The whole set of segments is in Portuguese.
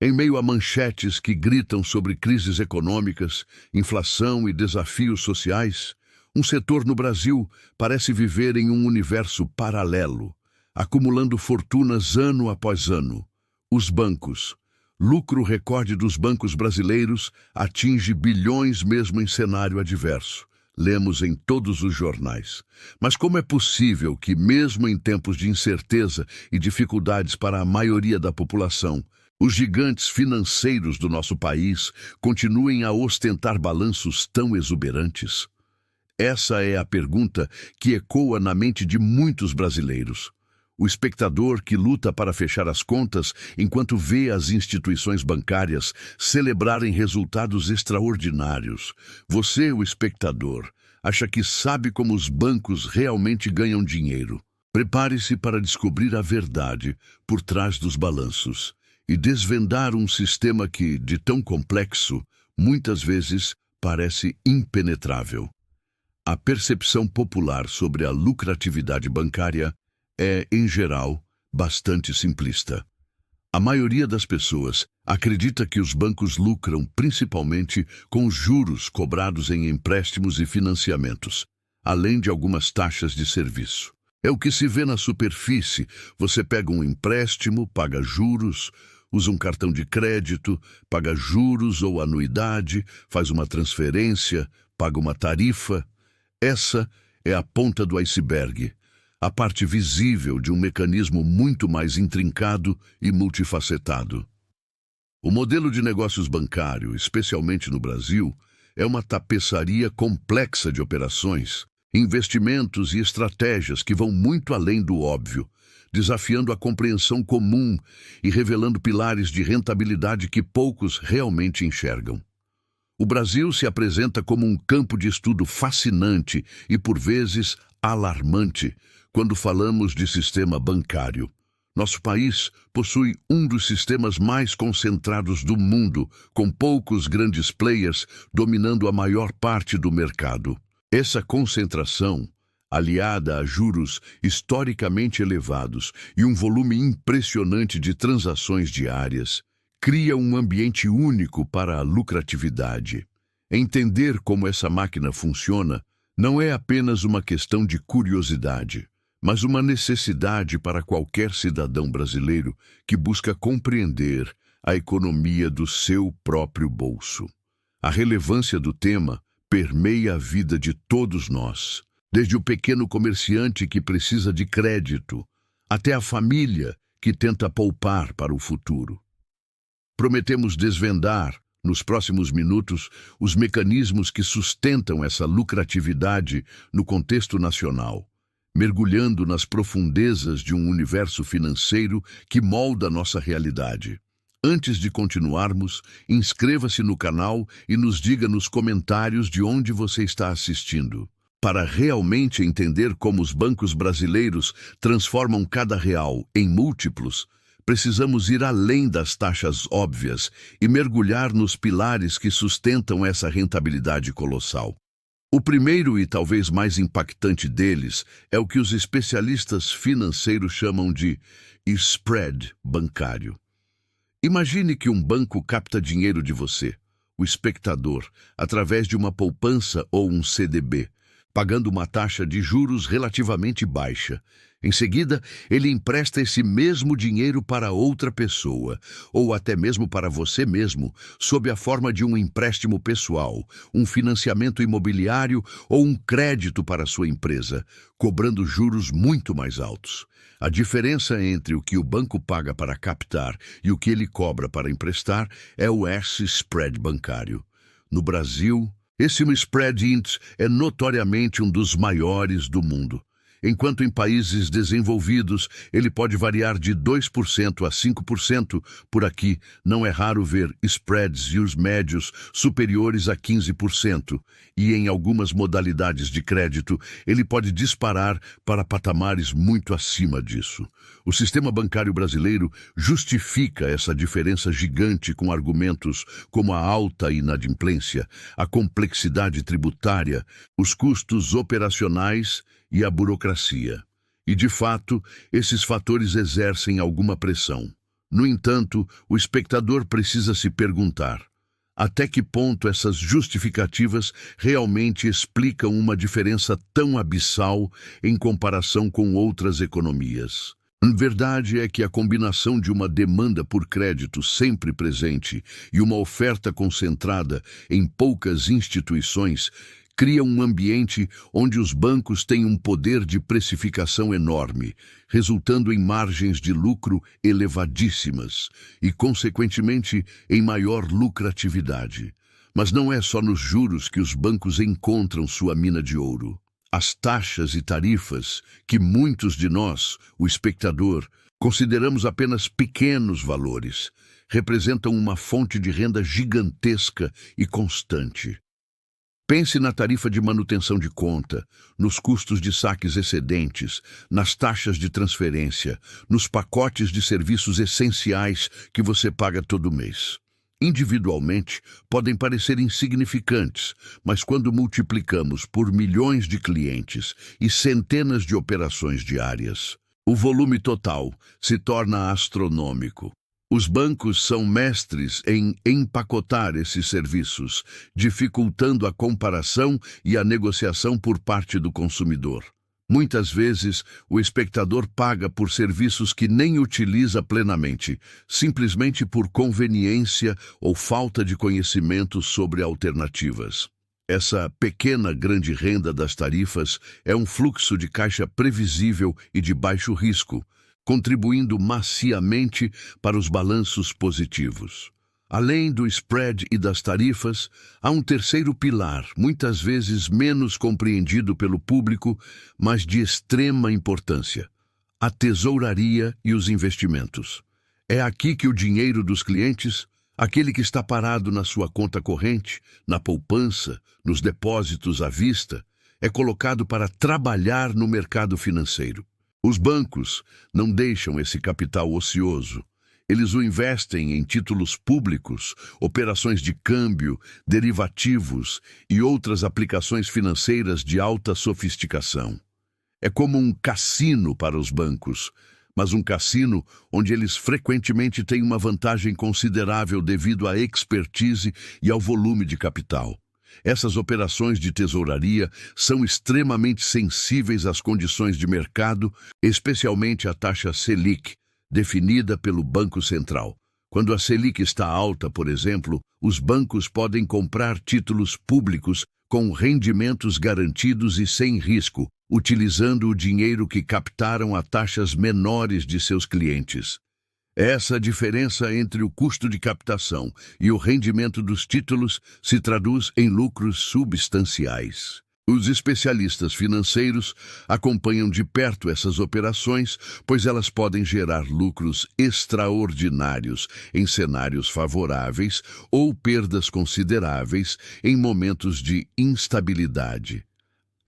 Em meio a manchetes que gritam sobre crises econômicas, inflação e desafios sociais, um setor no Brasil parece viver em um universo paralelo, acumulando fortunas ano após ano. Os bancos. Lucro recorde dos bancos brasileiros atinge bilhões mesmo em cenário adverso. Lemos em todos os jornais. Mas como é possível que, mesmo em tempos de incerteza e dificuldades para a maioria da população, os gigantes financeiros do nosso país continuem a ostentar balanços tão exuberantes? Essa é a pergunta que ecoa na mente de muitos brasileiros. O espectador que luta para fechar as contas enquanto vê as instituições bancárias celebrarem resultados extraordinários. Você, o espectador, acha que sabe como os bancos realmente ganham dinheiro. Prepare-se para descobrir a verdade por trás dos balanços e desvendar um sistema que, de tão complexo, muitas vezes parece impenetrável. A percepção popular sobre a lucratividade bancária é, em geral, bastante simplista. A maioria das pessoas acredita que os bancos lucram principalmente com os juros cobrados em empréstimos e financiamentos, além de algumas taxas de serviço. É o que se vê na superfície. Você pega um empréstimo, paga juros, usa um cartão de crédito, paga juros ou anuidade, faz uma transferência, paga uma tarifa. Essa é a ponta do iceberg, a parte visível de um mecanismo muito mais intrincado e multifacetado. O modelo de negócios bancário, especialmente no Brasil, é uma tapeçaria complexa de operações, investimentos e estratégias que vão muito além do óbvio, desafiando a compreensão comum e revelando pilares de rentabilidade que poucos realmente enxergam. O Brasil se apresenta como um campo de estudo fascinante e, por vezes, alarmante quando falamos de sistema bancário. Nosso país possui um dos sistemas mais concentrados do mundo, com poucos grandes players dominando a maior parte do mercado. Essa concentração, aliada a juros historicamente elevados e um volume impressionante de transações diárias, cria um ambiente único para a lucratividade. Entender como essa máquina funciona não é apenas uma questão de curiosidade, mas uma necessidade para qualquer cidadão brasileiro que busca compreender a economia do seu próprio bolso. A relevância do tema permeia a vida de todos nós, desde o pequeno comerciante que precisa de crédito, até a família que tenta poupar para o futuro. Prometemos desvendar, nos próximos minutos, os mecanismos que sustentam essa lucratividade no contexto nacional, mergulhando nas profundezas de um universo financeiro que molda nossa realidade. Antes de continuarmos, inscreva-se no canal e nos diga nos comentários de onde você está assistindo. Para realmente entender como os bancos brasileiros transformam cada real em múltiplos, precisamos ir além das taxas óbvias e mergulhar nos pilares que sustentam essa rentabilidade colossal. O primeiro e talvez mais impactante deles é o que os especialistas financeiros chamam de spread bancário. Imagine que um banco capta dinheiro de você, o espectador, através de uma poupança ou um CDB, pagando uma taxa de juros relativamente baixa. Em seguida, ele empresta esse mesmo dinheiro para outra pessoa, ou até mesmo para você mesmo, sob a forma de um empréstimo pessoal, um financiamento imobiliário ou um crédito para sua empresa, cobrando juros muito mais altos. A diferença entre o que o banco paga para captar e o que ele cobra para emprestar é o spread bancário. No Brasil, esse spread índice é notoriamente um dos maiores do mundo. Enquanto em países desenvolvidos ele pode variar de 2% a 5%, por aqui não é raro ver spreads e os médios superiores a 15%, e em algumas modalidades de crédito ele pode disparar para patamares muito acima disso. O sistema bancário brasileiro justifica essa diferença gigante com argumentos como a alta inadimplência, a complexidade tributária, os custos operacionais e a burocracia. E, de fato, esses fatores exercem alguma pressão. No entanto, o espectador precisa se perguntar: até que ponto essas justificativas realmente explicam uma diferença tão abissal em comparação com outras economias? A verdade é que a combinação de uma demanda por crédito sempre presente e uma oferta concentrada em poucas instituições cria um ambiente onde os bancos têm um poder de precificação enorme, resultando em margens de lucro elevadíssimas e, consequentemente, em maior lucratividade. Mas não é só nos juros que os bancos encontram sua mina de ouro. As taxas e tarifas, que muitos de nós, o espectador, consideramos apenas pequenos valores, representam uma fonte de renda gigantesca e constante. Pense na tarifa de manutenção de conta, nos custos de saques excedentes, nas taxas de transferência, nos pacotes de serviços essenciais que você paga todo mês. Individualmente, podem parecer insignificantes, mas quando multiplicamos por milhões de clientes e centenas de operações diárias, o volume total se torna astronômico. Os bancos são mestres em empacotar esses serviços, dificultando a comparação e a negociação por parte do consumidor. Muitas vezes, o espectador paga por serviços que nem utiliza plenamente, simplesmente por conveniência ou falta de conhecimento sobre alternativas. Essa pequena grande renda das tarifas é um fluxo de caixa previsível e de baixo risco, contribuindo maciamente para os balanços positivos. Além do spread e das tarifas, há um terceiro pilar, muitas vezes menos compreendido pelo público, mas de extrema importância: a tesouraria e os investimentos. É aqui que o dinheiro dos clientes, aquele que está parado na sua conta corrente, na poupança, nos depósitos à vista, é colocado para trabalhar no mercado financeiro. Os bancos não deixam esse capital ocioso. Eles o investem em títulos públicos, operações de câmbio, derivativos e outras aplicações financeiras de alta sofisticação. É como um cassino para os bancos, mas um cassino onde eles frequentemente têm uma vantagem considerável devido à expertise e ao volume de capital. Essas operações de tesouraria são extremamente sensíveis às condições de mercado, especialmente à taxa Selic, definida pelo Banco Central. Quando a Selic está alta, por exemplo, os bancos podem comprar títulos públicos com rendimentos garantidos e sem risco, utilizando o dinheiro que captaram a taxas menores de seus clientes. Essa diferença entre o custo de captação e o rendimento dos títulos se traduz em lucros substanciais. Os especialistas financeiros acompanham de perto essas operações, pois elas podem gerar lucros extraordinários em cenários favoráveis ou perdas consideráveis em momentos de instabilidade.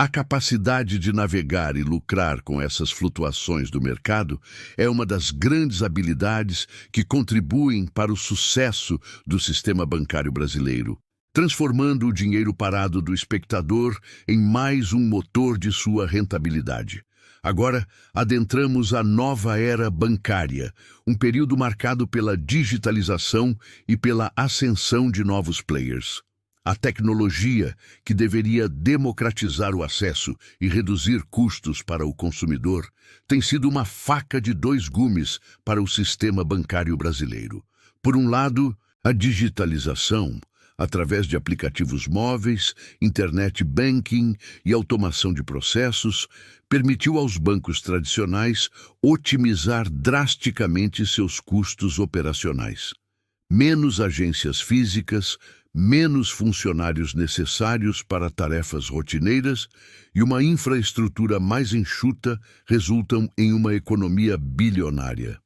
A capacidade de navegar e lucrar com essas flutuações do mercado é uma das grandes habilidades que contribuem para o sucesso do sistema bancário brasileiro, transformando o dinheiro parado do espectador em mais um motor de sua rentabilidade. Agora, adentramos a nova era bancária, um período marcado pela digitalização e pela ascensão de novos players. A tecnologia, que deveria democratizar o acesso e reduzir custos para o consumidor, tem sido uma faca de dois gumes para o sistema bancário brasileiro. Por um lado, a digitalização, através de aplicativos móveis, internet banking e automação de processos, permitiu aos bancos tradicionais otimizar drasticamente seus custos operacionais. Menos agências físicas, menos funcionários necessários para tarefas rotineiras e uma infraestrutura mais enxuta resultam em uma economia bilionária.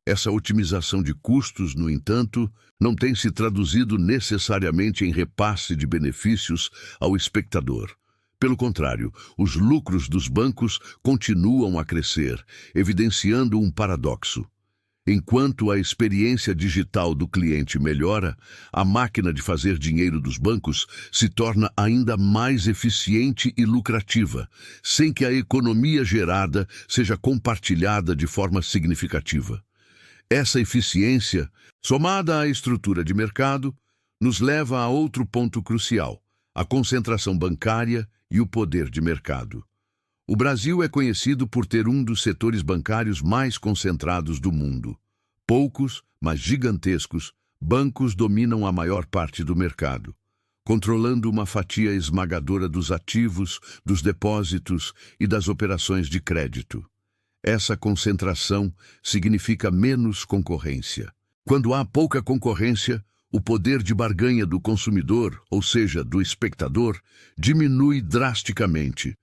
Essa otimização de custos, no entanto, não tem se traduzido necessariamente em repasse de benefícios ao espectador. Pelo contrário, os lucros dos bancos continuam a crescer, evidenciando um paradoxo. Enquanto a experiência digital do cliente melhora, a máquina de fazer dinheiro dos bancos se torna ainda mais eficiente e lucrativa, sem que a economia gerada seja compartilhada de forma significativa. Essa eficiência, somada à estrutura de mercado, nos leva a outro ponto crucial: a concentração bancária e o poder de mercado. O Brasil é conhecido por ter um dos setores bancários mais concentrados do mundo. Poucos, mas gigantescos, bancos dominam a maior parte do mercado, controlando uma fatia esmagadora dos ativos, dos depósitos e das operações de crédito. Essa concentração significa menos concorrência. Quando há pouca concorrência, o poder de barganha do consumidor, ou seja, do espectador, diminui drasticamente.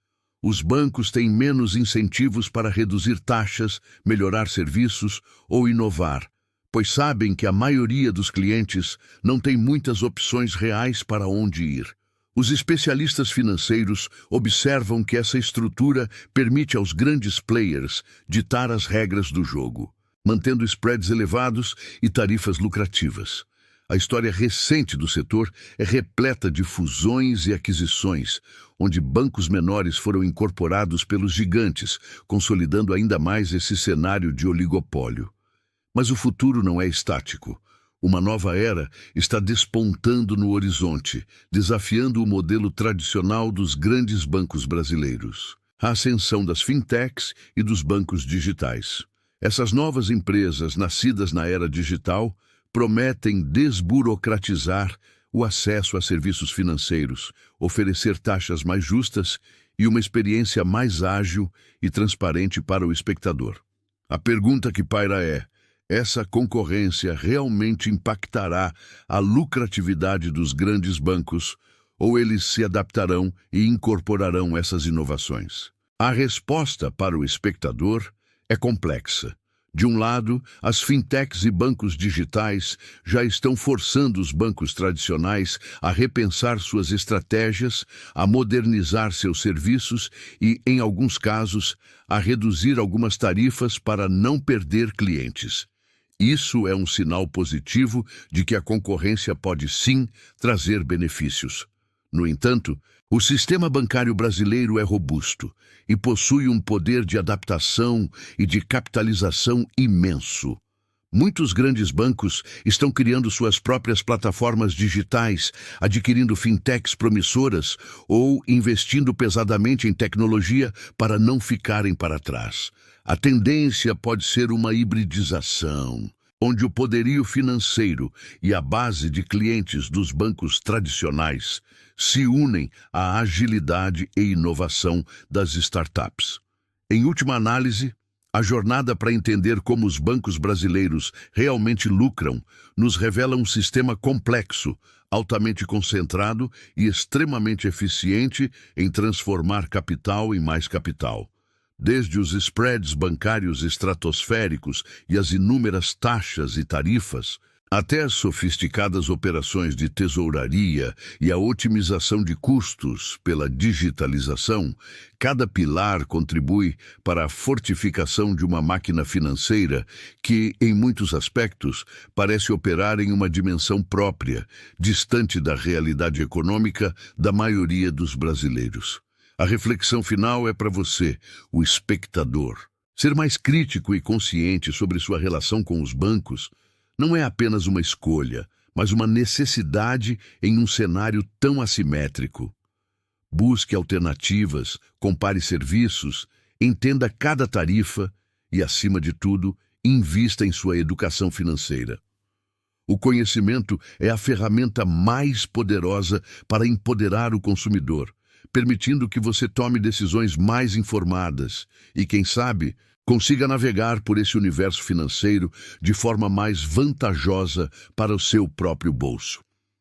Os bancos têm menos incentivos para reduzir taxas, melhorar serviços ou inovar, pois sabem que a maioria dos clientes não tem muitas opções reais para onde ir. Os especialistas financeiros observam que essa estrutura permite aos grandes players ditar as regras do jogo, mantendo spreads elevados e tarifas lucrativas. A história recente do setor é repleta de fusões e aquisições, onde bancos menores foram incorporados pelos gigantes, consolidando ainda mais esse cenário de oligopólio. Mas o futuro não é estático. Uma nova era está despontando no horizonte, desafiando o modelo tradicional dos grandes bancos brasileiros. A ascensão das fintechs e dos bancos digitais. Essas novas empresas, nascidas na era digital, prometem desburocratizar o acesso a serviços financeiros, oferecer taxas mais justas e uma experiência mais ágil e transparente para o espectador. A pergunta que paira é: essa concorrência realmente impactará a lucratividade dos grandes bancos, ou eles se adaptarão e incorporarão essas inovações? A resposta para o espectador é complexa. De um lado, as fintechs e bancos digitais já estão forçando os bancos tradicionais a repensar suas estratégias, a modernizar seus serviços e, em alguns casos, a reduzir algumas tarifas para não perder clientes. Isso é um sinal positivo de que a concorrência pode sim trazer benefícios. No entanto, o sistema bancário brasileiro é robusto e possui um poder de adaptação e de capitalização imenso. Muitos grandes bancos estão criando suas próprias plataformas digitais, adquirindo fintechs promissoras ou investindo pesadamente em tecnologia para não ficarem para trás. A tendência pode ser uma hibridização, onde o poderio financeiro e a base de clientes dos bancos tradicionais se unem à agilidade e inovação das startups. Em última análise, a jornada para entender como os bancos brasileiros realmente lucram nos revela um sistema complexo, altamente concentrado e extremamente eficiente em transformar capital em mais capital. Desde os spreads bancários estratosféricos e as inúmeras taxas e tarifas, até as sofisticadas operações de tesouraria e a otimização de custos pela digitalização, cada pilar contribui para a fortificação de uma máquina financeira que, em muitos aspectos, parece operar em uma dimensão própria, distante da realidade econômica da maioria dos brasileiros. A reflexão final é para você, o espectador. Ser mais crítico e consciente sobre sua relação com os bancos não é apenas uma escolha, mas uma necessidade em um cenário tão assimétrico. Busque alternativas, compare serviços, entenda cada tarifa e, acima de tudo, invista em sua educação financeira. O conhecimento é a ferramenta mais poderosa para empoderar o consumidor, permitindo que você tome decisões mais informadas e, quem sabe, consiga navegar por esse universo financeiro de forma mais vantajosa para o seu próprio bolso.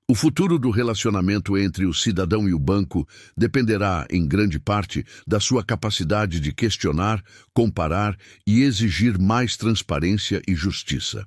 O futuro do relacionamento entre o cidadão e o banco dependerá, em grande parte, da sua capacidade de questionar, comparar e exigir mais transparência e justiça.